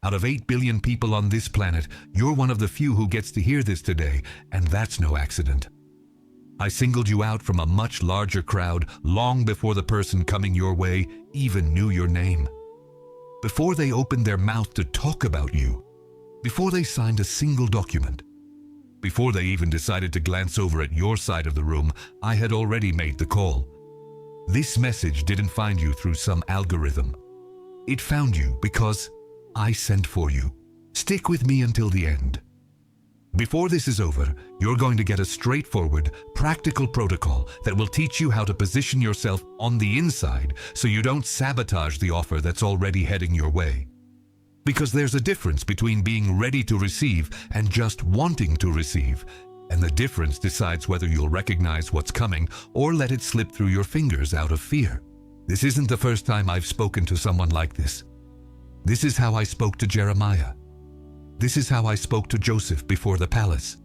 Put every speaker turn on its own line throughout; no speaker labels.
Out of 8 billion people on this planet, you're one of the few who gets to hear this today, and that's no accident. I singled you out from a much larger crowd long before the person coming your way even knew your name. Before they opened their mouth to talk about you. Before they signed a single document. Before they even decided to glance over at your side of the room, I had already made the call. This message didn't find you through some algorithm. It found you because I sent for you. Stick with me until the end. Before this is over, you're going to get a straightforward, practical protocol that will teach you how to position yourself on the inside so you don't sabotage the offer that's already heading your way. Because there's a difference between being ready to receive and just wanting to receive, and the difference decides whether you'll recognize what's coming or let it slip through your fingers out of fear. This isn't the first time I've spoken to someone like this. This is how I spoke to Jeremiah. This is how I spoke to Joseph before the palace.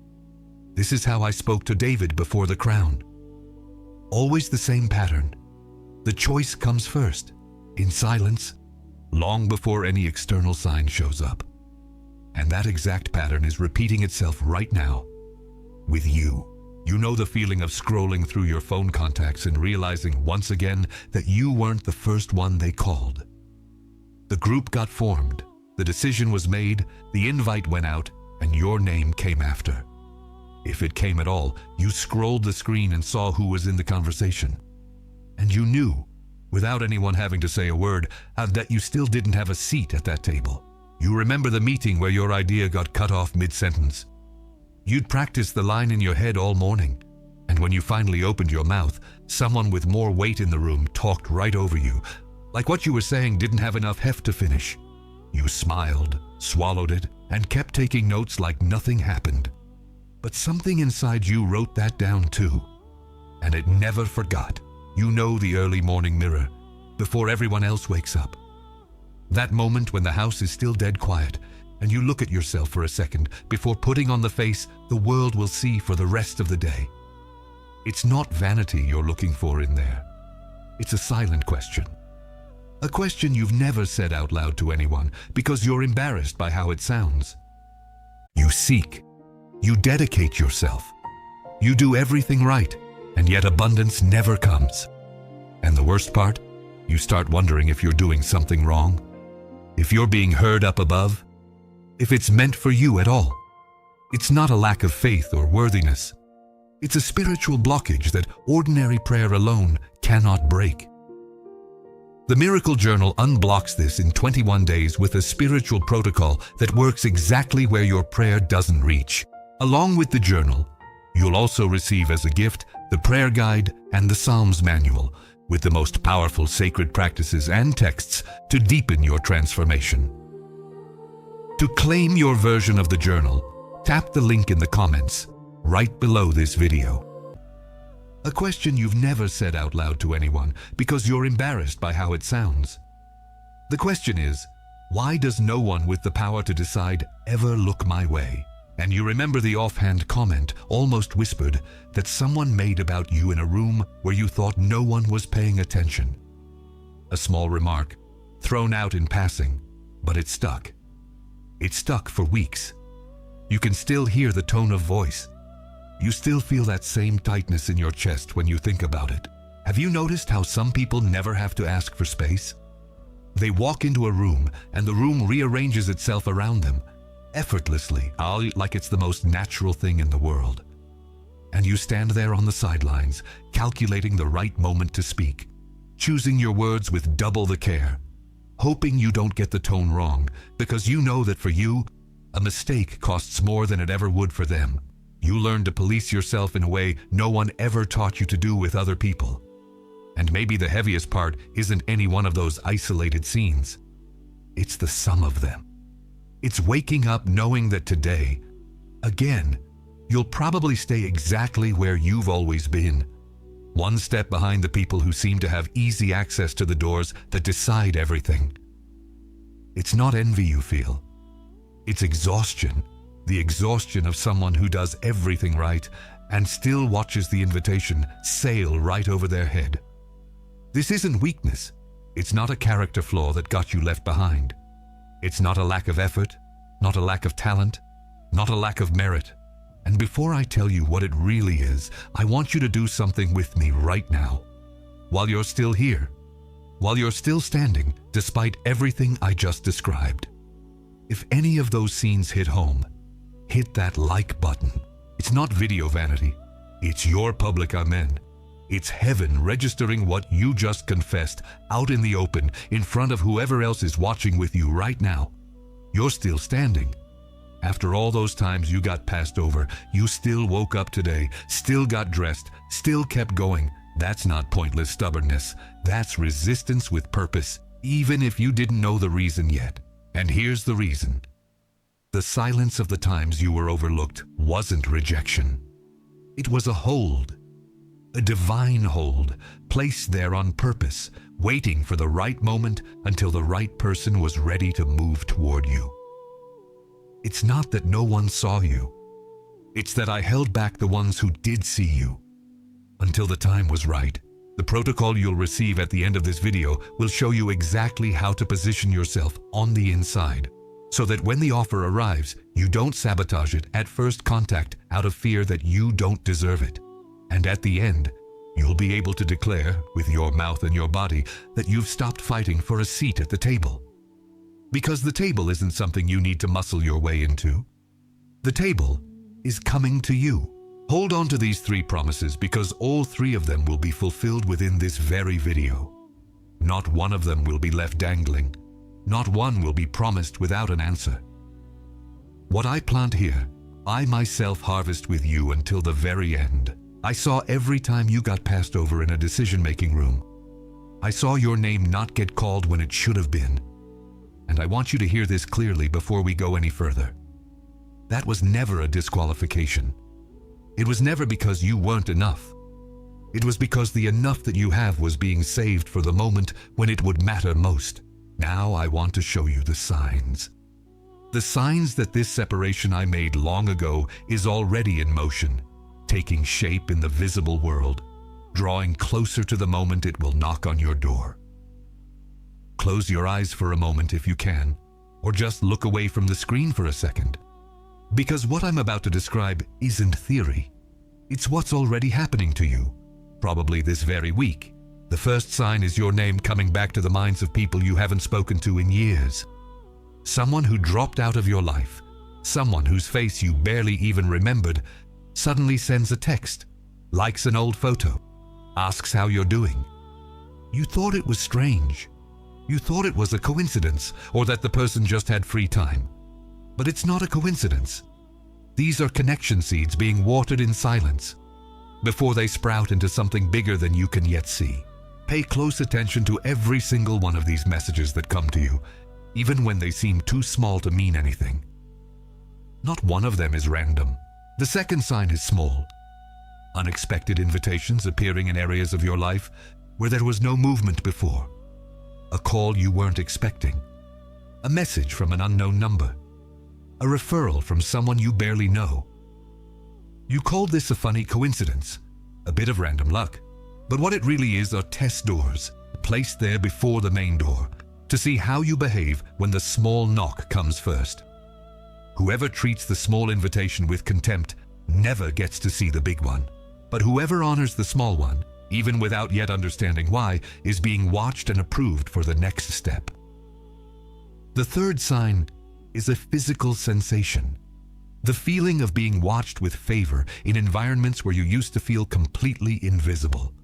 This is how I spoke to David before the crown. Always the same pattern. The choice comes first, in silence, long before any external sign shows up. And that exact pattern is repeating itself right now, with you. You know the feeling of scrolling through your phone contacts and realizing once again that you weren't the first one they called. The group got formed, the decision was made, the invite went out, and your name came after. If it came at all, you scrolled the screen and saw who was in the conversation. And you knew, without anyone having to say a word, that you still didn't have a seat at that table. You remember the meeting where your idea got cut off mid-sentence. You'd practiced the line in your head all morning, and when you finally opened your mouth, someone with more weight in the room talked right over you, like what you were saying didn't have enough heft to finish. You smiled, swallowed it, and kept taking notes like nothing happened. But something inside you wrote that down too, and it never forgot. You know the early morning mirror, before everyone else wakes up. That moment when the house is still dead quiet, and you look at yourself for a second before putting on the face the world will see for the rest of the day. It's not vanity you're looking for in there. It's a silent question. A question you've never said out loud to anyone because you're embarrassed by how it sounds. You seek. You dedicate yourself. You do everything right, and yet abundance never comes. And the worst part? You start wondering if you're doing something wrong. If you're being heard up above. If it's meant for you at all. It's not a lack of faith or worthiness. It's a spiritual blockage that ordinary prayer alone cannot break. The Miracle Journal unblocks this in 21 days with a spiritual protocol that works exactly where your prayer doesn't reach. Along with the journal, you'll also receive as a gift the prayer guide and the Psalms manual with the most powerful sacred practices and texts to deepen your transformation. To claim your version of the journal, tap the link in the comments right below this video. A question you've never said out loud to anyone because you're embarrassed by how it sounds. The question is, why does no one with the power to decide ever look my way? And you remember the offhand comment, almost whispered, that someone made about you in a room where you thought no one was paying attention. A small remark, thrown out in passing, but it stuck. It stuck for weeks. You can still hear the tone of voice. You still feel that same tightness in your chest when you think about it. Have you noticed how some people never have to ask for space? They walk into a room and the room rearranges itself around them, effortlessly, like it's the most natural thing in the world. And you stand there on the sidelines, calculating the right moment to speak, choosing your words with double the care, hoping you don't get the tone wrong, because you know that for you, a mistake costs more than it ever would for them. You learn to police yourself in a way no one ever taught you to do with other people. And maybe the heaviest part isn't any one of those isolated scenes. It's the sum of them. It's waking up knowing that today, again, you'll probably stay exactly where you've always been. One step behind the people who seem to have easy access to the doors that decide everything. It's not envy you feel. It's exhaustion. The exhaustion of someone who does everything right and still watches the invitation sail right over their head. This isn't weakness. It's not a character flaw that got you left behind. It's not a lack of effort, not a lack of talent, not a lack of merit. And before I tell you what it really is, I want you to do something with me right now. While you're still here, while you're still standing, despite everything I just described. If any of those scenes hit home, hit that like button. It's not video vanity. It's your public amen. It's heaven registering what you just confessed out in the open in front of whoever else is watching with you right now. You're still standing. After all those times you got passed over, you still woke up today, still got dressed, still kept going. That's not pointless stubbornness. That's resistance with purpose, even if you didn't know the reason yet. And here's the reason. The silence of the times you were overlooked wasn't rejection. It was a hold. A divine hold, placed there on purpose, waiting for the right moment until the right person was ready to move toward you. It's not that no one saw you. It's that I held back the ones who did see you. Until the time was right. The protocol you'll receive at the end of this video will show you exactly how to position yourself on the inside, so that when the offer arrives, you don't sabotage it at first contact out of fear that you don't deserve it. And at the end, you'll be able to declare, with your mouth and your body, that you've stopped fighting for a seat at the table. Because the table isn't something you need to muscle your way into. The table is coming to you. Hold on to these 3 promises because all 3 of them will be fulfilled within this very video. Not one of them will be left dangling. Not one will be promised without an answer. What I plant here, I myself harvest with you until the very end. I saw every time you got passed over in a decision-making room. I saw your name not get called when it should have been. And I want you to hear this clearly before we go any further. That was never a disqualification. It was never because you weren't enough. It was because the enough that you have was being saved for the moment when it would matter most. Now I want to show you the signs. The signs that this separation I made long ago is already in motion, taking shape in the visible world, drawing closer to the moment it will knock on your door. Close your eyes for a moment if you can, or just look away from the screen for a second. Because what I'm about to describe isn't theory. It's what's already happening to you, probably this very week. The first sign is your name coming back to the minds of people you haven't spoken to in years. Someone who dropped out of your life, someone whose face you barely even remembered, suddenly sends a text, likes an old photo, asks how you're doing. You thought it was strange. You thought it was a coincidence or that the person just had free time. But it's not a coincidence. These are connection seeds being watered in silence before they sprout into something bigger than you can yet see. Pay close attention to every single one of these messages that come to you, even when they seem too small to mean anything. Not one of them is random. The second sign is small. Unexpected invitations appearing in areas of your life where there was no movement before. A call you weren't expecting. A message from an unknown number. A referral from someone you barely know. You called this a funny coincidence, a bit of random luck. But what it really is are test doors, placed there before the main door, to see how you behave when the small knock comes first. Whoever treats the small invitation with contempt never gets to see the big one. But whoever honors the small one, even without yet understanding why, is being watched and approved for the next step. The third sign is a physical sensation. The feeling of being watched with favor in environments where you used to feel completely invisible.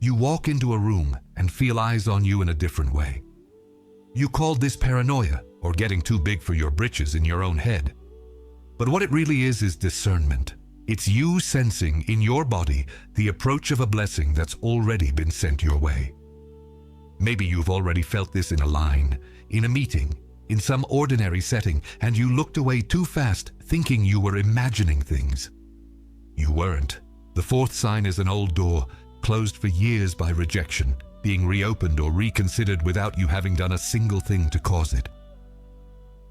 You walk into a room and feel eyes on you in a different way. You called this paranoia or getting too big for your britches in your own head. But what it really is discernment. It's you sensing in your body the approach of a blessing that's already been sent your way. Maybe you've already felt this in a line, in a meeting, in some ordinary setting, and you looked away too fast thinking you were imagining things. You weren't. The fourth sign is an old door, closed for years by rejection, being reopened or reconsidered without you having done a single thing to cause it.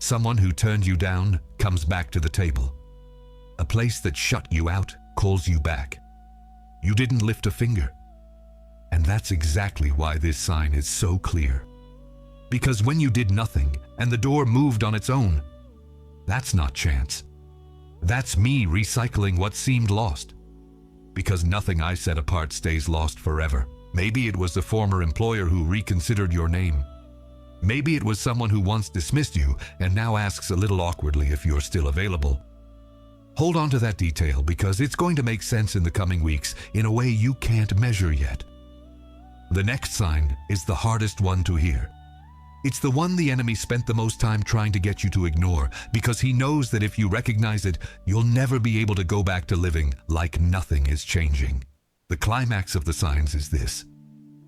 Someone who turned you down comes back to the table. A place that shut you out calls you back. You didn't lift a finger. And that's exactly why this sign is so clear. Because when you did nothing and the door moved on its own, that's not chance. That's me recycling what seemed lost. Because nothing I set apart stays lost forever. Maybe it was a former employer who reconsidered your name. Maybe it was someone who once dismissed you and now asks a little awkwardly if you're still available. Hold on to that detail because it's going to make sense in the coming weeks in a way you can't measure yet. The next sign is the hardest one to hear. It's the one the enemy spent the most time trying to get you to ignore because he knows that if you recognize it, you'll never be able to go back to living like nothing is changing. The climax of the signs is this.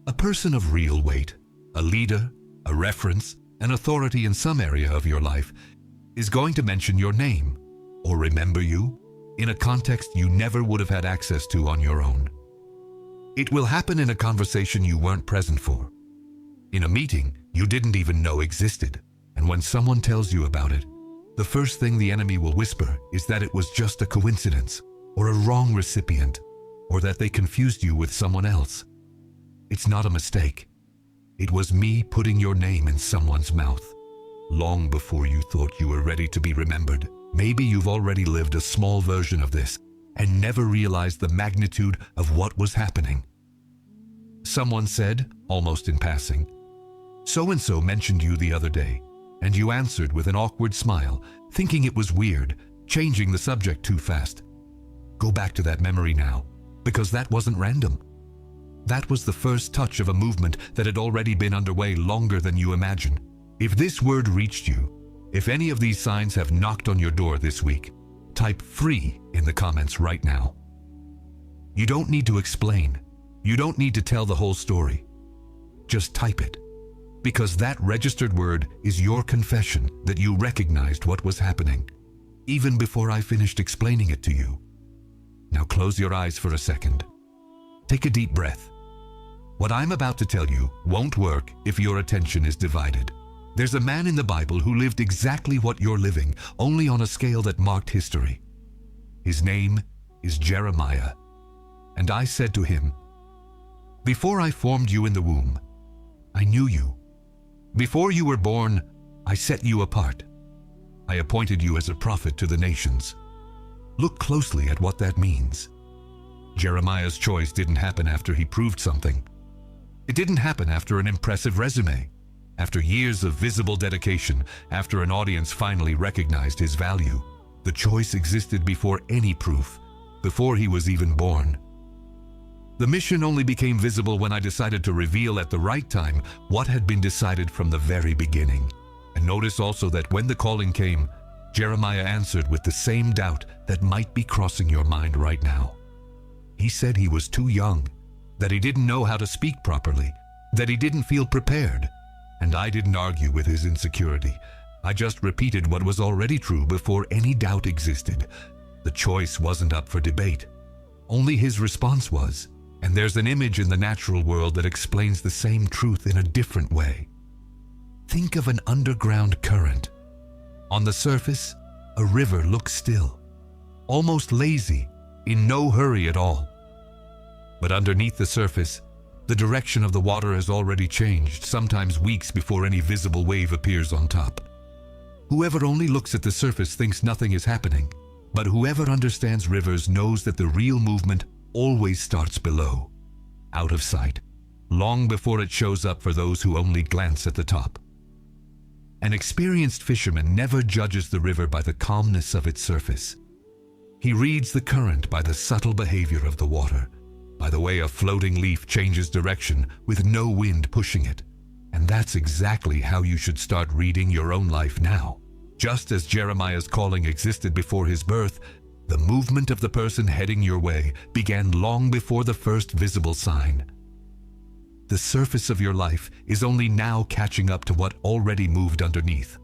A person of real weight, a leader, a reference, an authority in some area of your life, is going to mention your name or remember you in a context you never would have had access to on your own. It will happen in a conversation you weren't present for, in a meeting you didn't even know existed, and when someone tells you about it, the first thing the enemy will whisper is that it was just a coincidence, or a wrong recipient, or that they confused you with someone else. It's not a mistake. It was me putting your name in someone's mouth, long before you thought you were ready to be remembered. Maybe you've already lived a small version of this and never realized the magnitude of what was happening. Someone said, almost in passing, "So-and-so mentioned you the other day," and you answered with an awkward smile, thinking it was weird, changing the subject too fast. Go back to that memory now, because that wasn't random. That was the first touch of a movement that had already been underway longer than you imagined. If this word reached you, if any of these signs have knocked on your door this week, type "free" in the comments right now. You don't need to explain. You don't need to tell the whole story. Just type it. Because that registered word is your confession that you recognized what was happening, even before I finished explaining it to you. Now close your eyes for a second. Take a deep breath. What I'm about to tell you won't work if your attention is divided. There's a man in the Bible who lived exactly what you're living, only on a scale that marked history. His name is Jeremiah. And I said to him, "Before I formed you in the womb, I knew you. Before you were born, I set you apart. I appointed you as a prophet to the nations." Look closely at what that means. Jeremiah's choice didn't happen after he proved something. It didn't happen after an impressive resume, after years of visible dedication, after an audience finally recognized his value. The choice existed before any proof, before he was even born. The mission only became visible when I decided to reveal at the right time what had been decided from the very beginning. And notice also that when the calling came, Jeremiah answered with the same doubt that might be crossing your mind right now. He said he was too young, that he didn't know how to speak properly, that he didn't feel prepared. And I didn't argue with his insecurity. I just repeated what was already true before any doubt existed. The choice wasn't up for debate. Only his response was. And there's an image in the natural world that explains the same truth in a different way. Think of an underground current. On the surface, a river looks still, almost lazy, in no hurry at all. But underneath the surface, the direction of the water has already changed, sometimes weeks before any visible wave appears on top. Whoever only looks at the surface thinks nothing is happening, but whoever understands rivers knows that the real movement always starts below, out of sight, long before it shows up for those who only glance at the top. An experienced fisherman never judges the river by the calmness of its surface. He reads the current by the subtle behavior of the water, by the way a floating leaf changes direction with no wind pushing it. And that's exactly how you should start reading your own life now. Just as Jeremiah's calling existed before his birth, the movement of the person heading your way began long before the first visible sign. The surface of your life is only now catching up to what already moved underneath,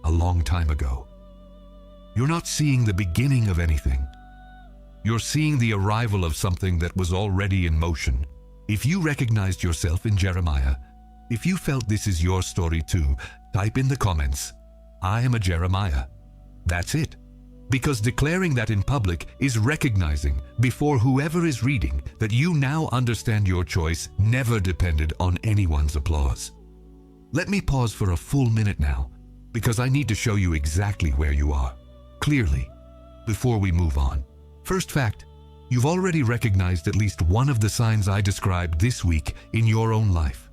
a long time ago. You're not seeing the beginning of anything. You're seeing the arrival of something that was already in motion. If you recognized yourself in Jeremiah, if you felt this is your story too, type in the comments, "I am a Jeremiah." That's it. Because declaring that in public is recognizing before whoever is reading that you now understand your choice never depended on anyone's applause. Let me pause for a full minute now, because I need to show you exactly where you are, clearly, before we move on. First fact, you've already recognized at least one of the signs I described this week in your own life.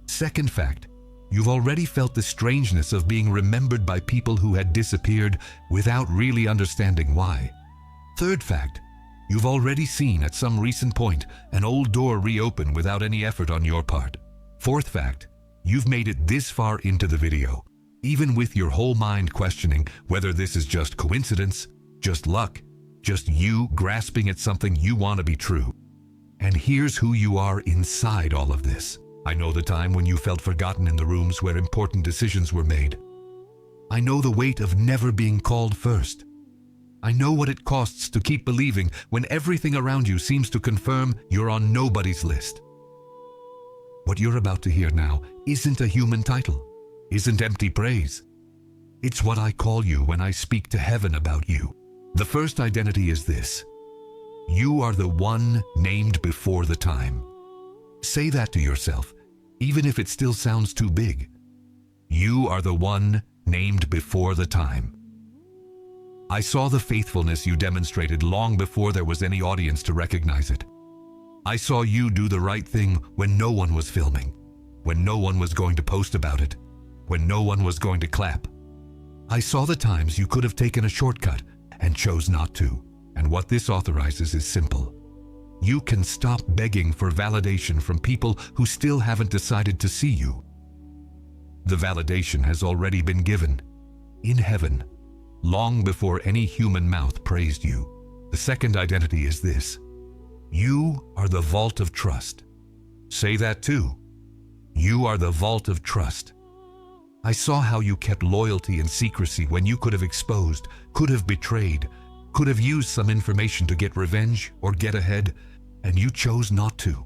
Second fact, you've already felt the strangeness of being remembered by people who had disappeared without really understanding why. Third fact, you've already seen at some recent point an old door reopen without any effort on your part. Fourth fact, you've made it this far into the video, even with your whole mind questioning whether this is just coincidence, just luck, just you grasping at something you want to be true. And here's who you are inside all of this. I know the time when you felt forgotten in the rooms where important decisions were made. I know the weight of never being called first. I know what it costs to keep believing when everything around you seems to confirm you're on nobody's list. What you're about to hear now isn't a human title, isn't empty praise. It's what I call you when I speak to heaven about you. The first identity is this: you are the one named before the time. Say that to yourself, even if it still sounds too big. You are the one named before the time. I saw the faithfulness you demonstrated long before there was any audience to recognize it. I saw you do the right thing when no one was filming, when no one was going to post about it, when no one was going to clap. I saw the times you could have taken a shortcut and chose not to. And what this authorizes is simple. You can stop begging for validation from people who still haven't decided to see you. The validation has already been given in heaven, long before any human mouth praised you. The second identity is this: you are the vault of trust. Say that too. You are the vault of trust. I saw how you kept loyalty and secrecy when you could have exposed, could have betrayed, could have used some information to get revenge or get ahead, and you chose not to.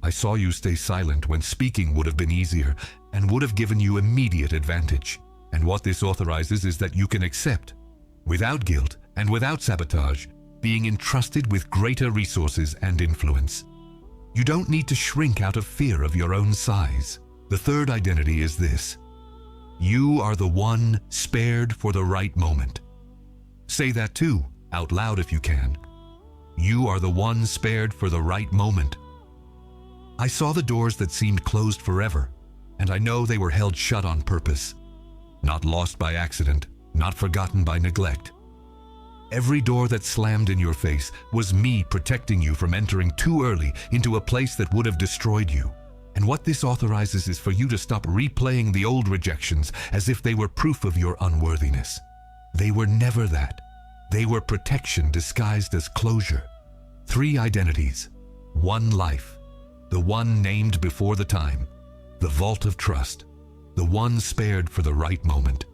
I saw you stay silent when speaking would have been easier and would have given you immediate advantage. And what this authorizes is that you can accept, without guilt and without sabotage, being entrusted with greater resources and influence. You don't need to shrink out of fear of your own size. The third identity is this: you are the one spared for the right moment. Say that too, out loud if you can. You are the one spared for the right moment. I saw the doors that seemed closed forever, and I know they were held shut on purpose. Not lost by accident, not forgotten by neglect. Every door that slammed in your face was me protecting you from entering too early into a place that would have destroyed you. And what this authorizes is for you to stop replaying the old rejections as if they were proof of your unworthiness. They were never that. They were protection disguised as closure. 3 identities, 1 life, the one named before the time, the vault of trust, the one spared for the right moment.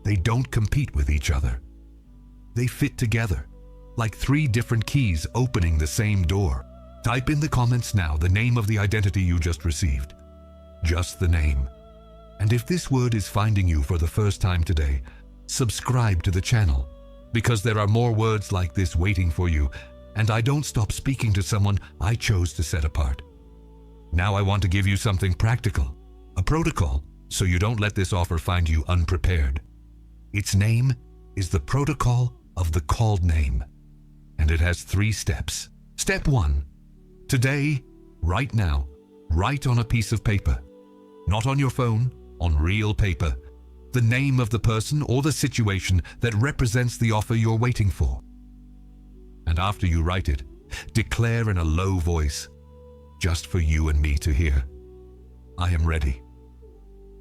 They don't compete with each other. They fit together, like 3 different keys opening the same door. Type in the comments now the name of the identity you just received. Just the name. And if this word is finding you for the first time today, subscribe to the channel, because there are more words like this waiting for you, and I don't stop speaking to someone I chose to set apart. Now I want to give you something practical, a protocol, so you don't let this offer find you unprepared. Its name is the Protocol of the Called Name, and it has 3 steps. Step 1. Today, right now, write on a piece of paper, not on your phone, on real paper, the name of the person or the situation that represents the offer you're waiting for. And after you write it, declare in a low voice, just for you and me to hear, I am ready.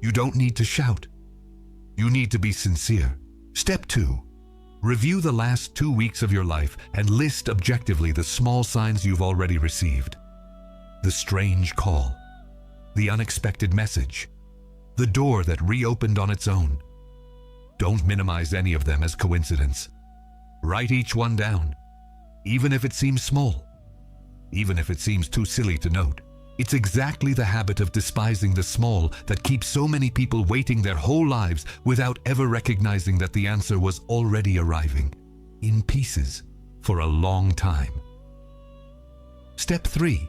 You don't need to shout. You need to be sincere. Step 2. Review the last 2 weeks of your life and list objectively the small signs you've already received. The strange call, the unexpected message, the door that reopened on its own. Don't minimize any of them as coincidence. Write each one down, even if it seems small, even if it seems too silly to note. It's exactly the habit of despising the small that keeps so many people waiting their whole lives without ever recognizing that the answer was already arriving, in pieces, for a long time. Step 3.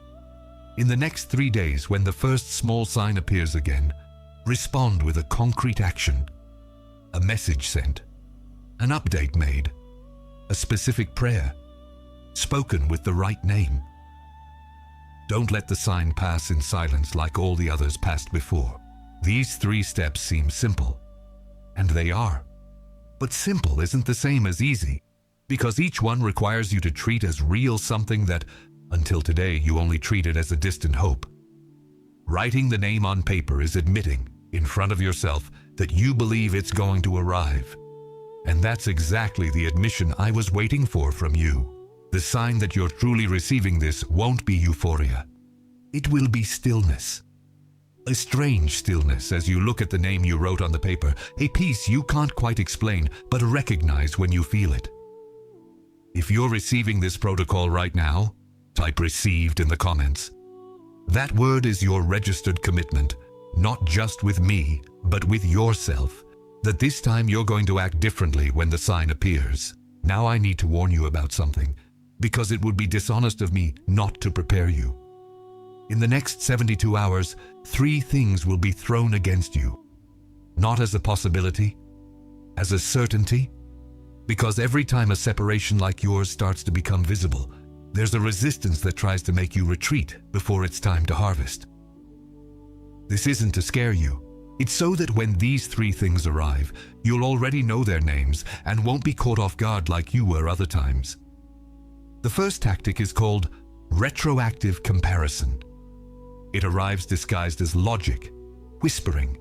In the next 3 days, when the first small sign appears again, respond with a concrete action. A message sent, an update made, a specific prayer, spoken with the right name. Don't let the sign pass in silence like all the others passed before. These 3 steps seem simple, and they are. But simple isn't the same as easy, because each one requires you to treat as real something that, until today, you only treated as a distant hope. Writing the name on paper is admitting, in front of yourself, that you believe it's going to arrive. And that's exactly the admission I was waiting for from you. The sign that you're truly receiving this won't be euphoria. It will be stillness. A strange stillness as you look at the name you wrote on the paper, a peace you can't quite explain but recognize when you feel it. If you're receiving this protocol right now, type received in the comments. That word is your registered commitment, not just with me, but with yourself, that this time you're going to act differently when the sign appears. Now I need to warn you about something, because it would be dishonest of me not to prepare you. In the next 72 hours, 3 things will be thrown against you. Not as a possibility, as a certainty, because every time a separation like yours starts to become visible, there's a resistance that tries to make you retreat before it's time to harvest. This isn't to scare you. It's so that when these 3 things arrive, you'll already know their names and won't be caught off guard like you were other times. The first tactic is called retroactive comparison. It arrives disguised as logic, whispering.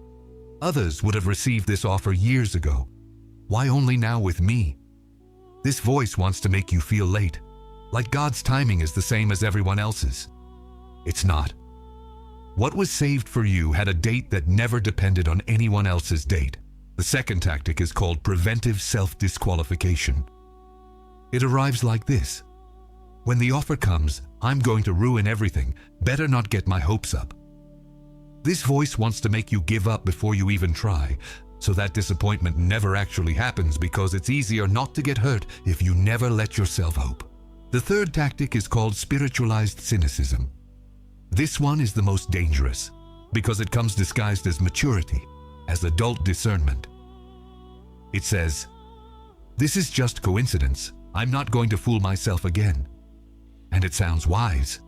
Others would have received this offer years ago. Why only now with me? This voice wants to make you feel late, like God's timing is the same as everyone else's. It's not. What was saved for you had a date that never depended on anyone else's date. The second tactic is called preventive self-disqualification. It arrives like this. When the offer comes, I'm going to ruin everything. Better not get my hopes up. This voice wants to make you give up before you even try, so that disappointment never actually happens because it's easier not to get hurt if you never let yourself hope. The third tactic is called spiritualized cynicism. This one is the most dangerous because it comes disguised as maturity, as adult discernment. It says, "This is just coincidence. I'm not going to fool myself again." And it sounds wise.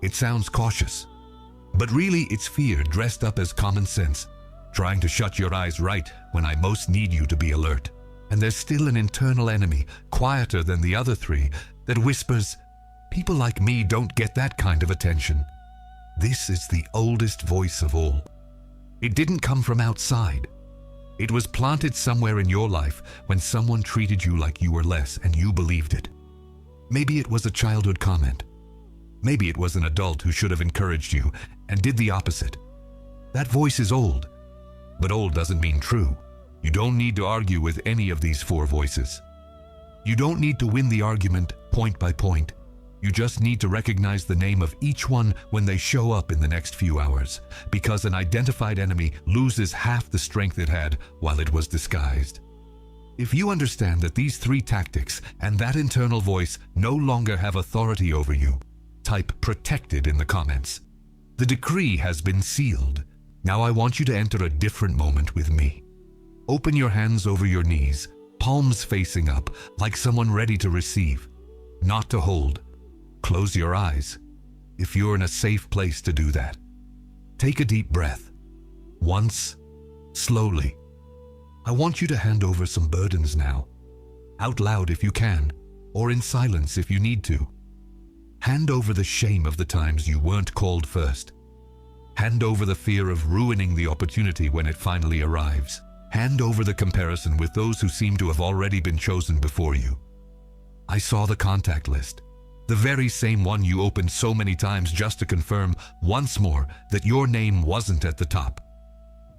It sounds cautious. But really it's fear dressed up as common sense, trying to shut your eyes right when I most need you to be alert. And there's still an internal enemy, quieter than the other 3, that whispers, "People like me don't get that kind of attention." This is the oldest voice of all. It didn't come from outside. It was planted somewhere in your life when someone treated you like you were less and you believed it. Maybe it was a childhood comment. Maybe it was an adult who should have encouraged you and did the opposite. That voice is old, but old doesn't mean true. You don't need to argue with any of these 4 voices. You don't need to win the argument point by point. You just need to recognize the name of each one when they show up in the next few hours, because an identified enemy loses half the strength it had while it was disguised. If you understand that these 3 tactics and that internal voice no longer have authority over you, type protected in the comments. The decree has been sealed. Now I want you to enter a different moment with me. Open your hands over your knees, palms facing up, like someone ready to receive, not to hold. Close your eyes, if you're in a safe place to do that. Take a deep breath. Once, slowly. I want you to hand over some burdens now. Out loud if you can, or in silence if you need to. Hand over the shame of the times you weren't called first. Hand over the fear of ruining the opportunity when it finally arrives. Hand over the comparison with those who seem to have already been chosen before you. I saw the contact list. The very same one you opened so many times just to confirm once more that your name wasn't at the top.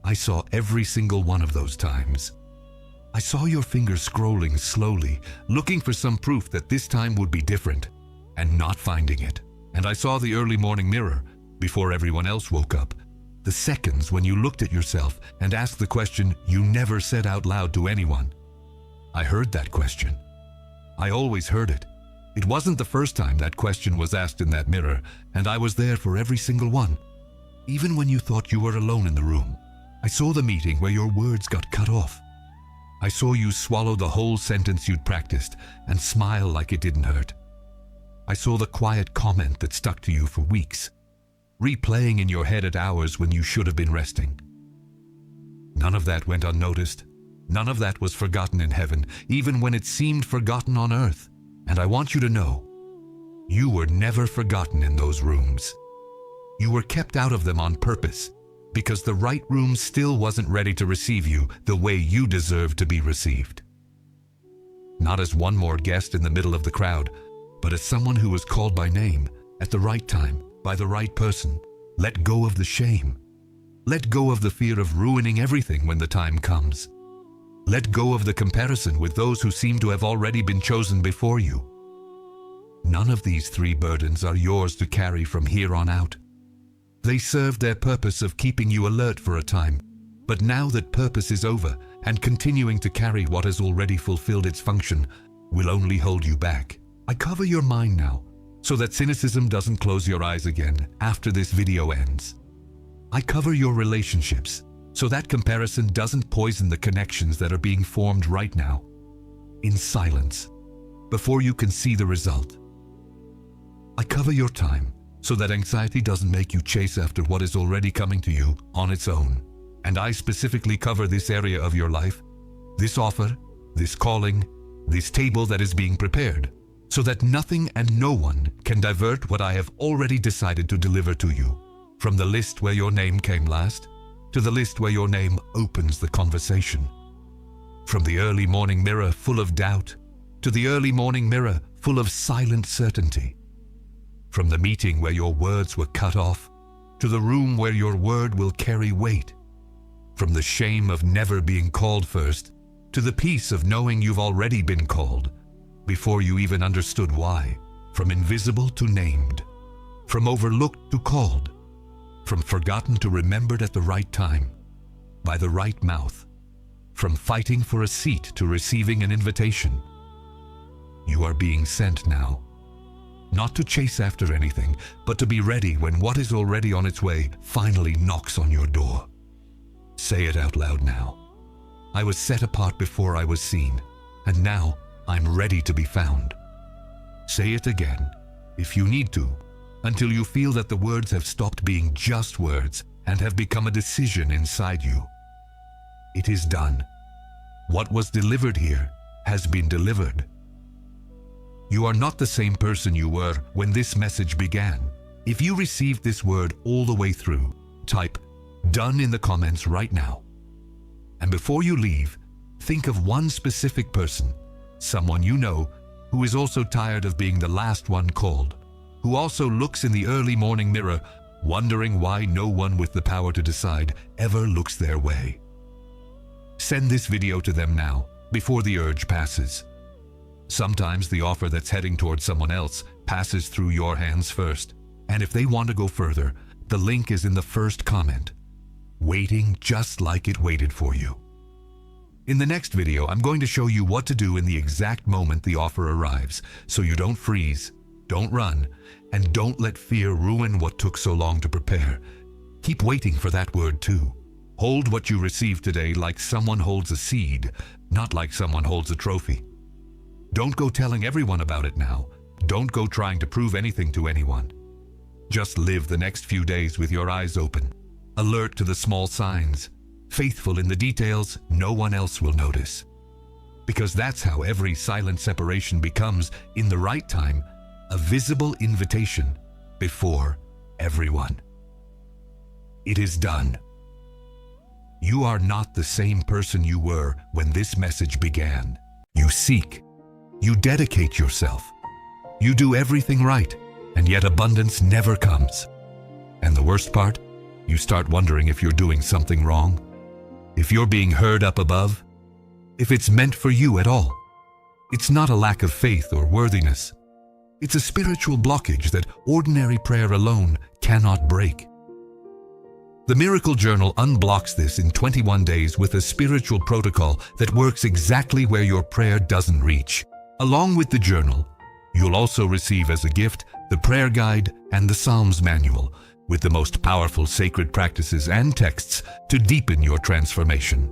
I saw every single one of those times. I saw your fingers scrolling slowly, looking for some proof that this time would be different, and not finding it. And I saw the early morning mirror, before everyone else woke up. The seconds when you looked at yourself and asked the question you never said out loud to anyone. I heard that question. I always heard it. It wasn't the first time that question was asked in that mirror, and I was there for every single one. Even when you thought you were alone in the room, I saw the meeting where your words got cut off. I saw you swallow the whole sentence you'd practiced and smile like it didn't hurt. I saw the quiet comment that stuck to you for weeks, replaying in your head at hours when you should have been resting. None of that went unnoticed. None of that was forgotten in heaven, even when it seemed forgotten on earth. And I want you to know, you were never forgotten in those rooms. You were kept out of them on purpose, because the right room still wasn't ready to receive you the way you deserved to be received. Not as one more guest in the middle of the crowd, but as someone who was called by name, at the right time, by the right person. Let go of the shame. Let go of the fear of ruining everything when the time comes. Let go of the comparison with those who seem to have already been chosen before you. None of these 3 burdens are yours to carry from here on out. They served their purpose of keeping you alert for a time, but now that purpose is over and continuing to carry what has already fulfilled its function will only hold you back. I cover your mind now so that cynicism doesn't close your eyes again after this video ends. I cover your relationships so that comparison doesn't poison the connections that are being formed right now, in silence, before you can see the result. I cover your time so that anxiety doesn't make you chase after what is already coming to you on its own. And I specifically cover this area of your life, this offer, this calling, this table that is being prepared, so that nothing and no one can divert what I have already decided to deliver to you. From the list where your name came last, to the list where your name opens the conversation. From the early morning mirror full of doubt, to the early morning mirror full of silent certainty. From the meeting where your words were cut off, to the room where your word will carry weight. From the shame of never being called first, to the peace of knowing you've already been called, before you even understood why. From invisible to named, from overlooked to called, from forgotten to remembered at the right time, by the right mouth, from fighting for a seat to receiving an invitation. You are being sent now, not to chase after anything, but to be ready when what is already on its way finally knocks on your door. Say it out loud now. I was set apart before I was seen, and now I'm ready to be found. Say it again, if you need to, until you feel that the words have stopped being just words and have become a decision inside you. It is done. What was delivered here has been delivered. You are not the same person you were when this message began. If you received this word all the way through, type "done" in the comments right now. And before you leave, think of one specific person, someone you know, who is also tired of being the last one called, who also looks in the early morning mirror, wondering why no one with the power to decide ever looks their way. Send this video to them now, before the urge passes. Sometimes the offer that's heading towards someone else passes through your hands first, and if they want to go further, the link is in the first comment, waiting just like it waited for you. In the next video, I'm going to show you what to do in the exact moment the offer arrives, so you don't freeze, don't run, and don't let fear ruin what took so long to prepare. Keep waiting for that word too. Hold what you received today like someone holds a seed, not like someone holds a trophy. Don't go telling everyone about it now. Don't go trying to prove anything to anyone. Just live the next few days with your eyes open, alert to the small signs, faithful in the details no one else will notice. Because that's how every silent separation becomes, in the right time, a visible invitation before everyone. It is done. You are not the same person you were when this message began. You seek. You dedicate yourself. You do everything right, and yet abundance never comes. And the worst part, you start wondering if you're doing something wrong, if you're being heard up above, if it's meant for you at all. It's not a lack of faith or worthiness. It's a spiritual blockage that ordinary prayer alone cannot break. The Miracle Journal unblocks this in 21 days with a spiritual protocol that works exactly where your prayer doesn't reach. Along with the journal, You'll also receive as a gift the prayer guide and the Psalms manual with the most powerful sacred practices and texts to deepen your transformation.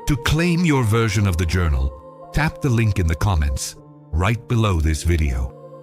To claim your version of the journal, tap the link in the comments right below this video.